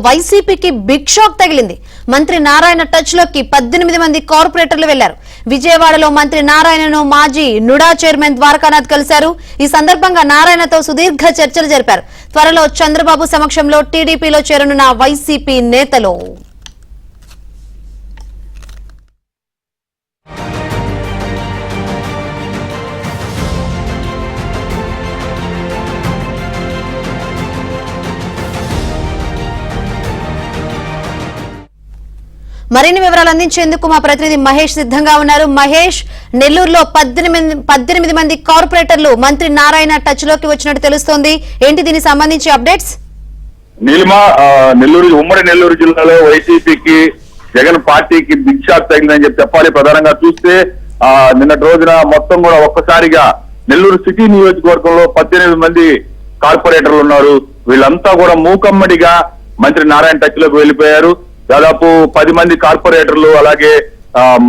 వైసీపీకి big shock తగిలింది. మంత్రి నారాయణ టచ్ లోకి 18 మంది కార్పొరేటర్లు వెళ్లారు. విజయవాడలో మంత్రి నారాయణను మాజీ నుడా చైర్మన్ ద్వారకానాథ్ కలిశారు. ఈ సందర్భంగా నారాయణతో సుదీర్ఘ చర్చలు జరిపారు. త్వరలో చంద్రబాబు సమక్షంలో టీడీపీలో చేరనున్న వైసీపీ నేతలు మరిన్ని వివరాలు అందించేందుకు మా ప్రతినిధి మహేష్ సిద్ధంగా ఉన్నారు. మహేష్, నెల్లూరులో 18 మంది కార్పొరేటర్లు మంత్రి నారాయణ టచ్ లోకి వచ్చినట్టు తెలుస్తోంది. ఏంటి దీనికి సంబంధించి అప్డేట్స్? నెల్లూరు ఉమ్మడి నెల్లూరు జిల్లాలో వైసీపీకి జగన్ పార్టీకి బిగ్ షాక్ తగిలిందని చెప్పాలి. ప్రధానంగా చూస్తే నిన్నటి రోజున మొత్తం కూడా ఒక్కసారిగా నెల్లూరు సిటీ నియోజకవర్గంలో 18 మంది కార్పొరేటర్లు ఉన్నారు. వీళ్ళంతా కూడా మూకమ్మడిగా మంత్రి నారాయణ టచ్ లోకి వెళ్లిపోయారు. దాదాపు 10 మంది కార్పొరేటర్లు, అలాగే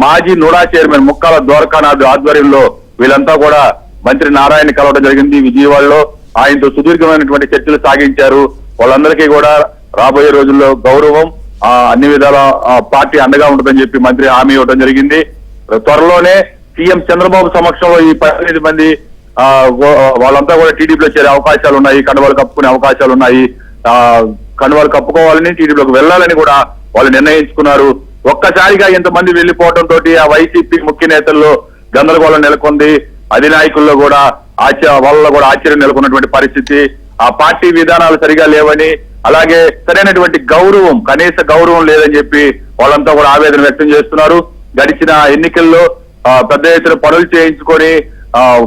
మాజీ నుడా చైర్మన్ ముక్కాల ద్వారకానాథ్ ఆధ్వర్యంలో వీళ్ళంతా కూడా మంత్రి నారాయణ కలవడం జరిగింది. విజయవాడలో ఆయనతో సుదీర్ఘమైనటువంటి చర్చలు సాగించారు. వాళ్ళందరికీ కూడా రాబోయే రోజుల్లో గౌరవం, అన్ని విధాల పార్టీ అండగా ఉంటుందని చెప్పి మంత్రి హామీ ఇవ్వడం జరిగింది. త్వరలోనే సీఎం చంద్రబాబు సమక్షంలో ఈ 18 మంది వాళ్ళంతా కూడా టీడీపీలో చేరే అవకాశాలు ఉన్నాయి. కండువాలు కప్పుకునే అవకాశాలు ఉన్నాయి. కండువాలు కప్పుకోవాలని, టీడీపీలోకి వెళ్లాలని కూడా వాళ్ళు నిర్ణయించుకున్నారు. ఒక్కసారిగా ఇంతమంది వెళ్లిపోవడంతో ఆ వైసీపీ ముఖ్య నేతల్లో గందరగోళం నెలకొంది. అధినాయకుల్లో కూడా వాళ్ళలో కూడా ఆశ్చర్యం నెలకొన్నటువంటి పరిస్థితి. ఆ పార్టీ విధానాలు సరిగా లేవని, అలాగే సరైనటువంటి గౌరవం, కనీస గౌరవం లేదని చెప్పి వాళ్ళంతా కూడా ఆవేదన వ్యక్తం చేస్తున్నారు. గడిచిన ఎన్నికల్లో పెద్ద ఎత్తున పనులు చేయించుకొని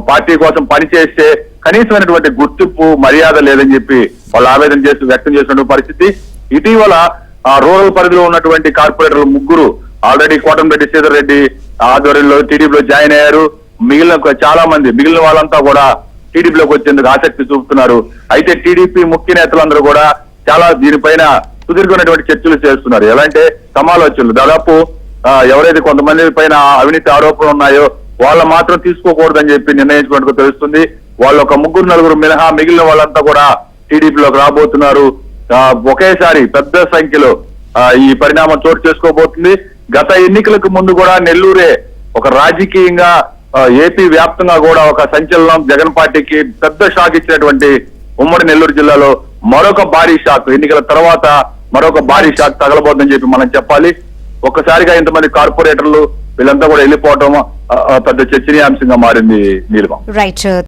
పార్టీ కోసం పనిచేస్తే కనీసమైనటువంటి గుర్తింపు, మర్యాద లేదని చెప్పి వాళ్ళు ఆవేదన వ్యక్తం చేస్తున్న పరిస్థితి. ఇటీవల రూరల్ పరిధిలో ఉన్నటువంటి కార్పొరేటర్లు 3 ఆల్రెడీ కోటంరెడ్డి శ్రీధర్ రెడ్డి ఆధ్వర్యంలో టీడీపీలో జాయిన్ అయ్యారు. మిగిలిన వాళ్ళంతా కూడా టీడీపీలోకి వచ్చేందుకు ఆసక్తి చూపుతున్నారు. అయితే టీడీపీ ముఖ్య నేతలందరూ కూడా చాలా దీనిపైన సుదీర్ఘమైనటువంటి చర్చలు చేస్తున్నారు. ఎలా అంటే సమాలోచనలు. దాదాపు ఎవరైతే కొంతమంది పైన అవినీతి ఆరోపణలు ఉన్నాయో వాళ్ళ మాత్రం తీసుకోకూడదని చెప్పి నిర్ణయించుకున్నట్టు తెలుస్తుంది. వాళ్ళు ఒక 3-4 మినహా మిగిలిన వాళ్ళంతా కూడా టీడీపీలోకి రాబోతున్నారు. ఒకేసారి పెద్ద సంఖ్యలో ఈ పరిణామం చోటు చేసుకోబోతుంది. గత ఎన్నికలకు ముందు కూడా నెల్లూరే ఒక రాజకీయంగా ఏపీ వ్యాప్తంగా కూడా ఒక సంచలనం, జగన్ పార్టీకి పెద్ద షాక్ ఇచ్చినటువంటి ఉమ్మడి నెల్లూరు జిల్లాలో మరొక భారీ షాక్, ఎన్నికల తర్వాత మరొక భారీ షాక్ తగలబోతుందని చెప్పి మనం చెప్పాలి. ఒక్కసారిగా ఇంతమంది కార్పొరేటర్లు వీళ్ళంతా కూడా వెళ్ళిపోవటం పెద్ద చర్చనీయాంశంగా మారింది. నీలిమ. రైట్.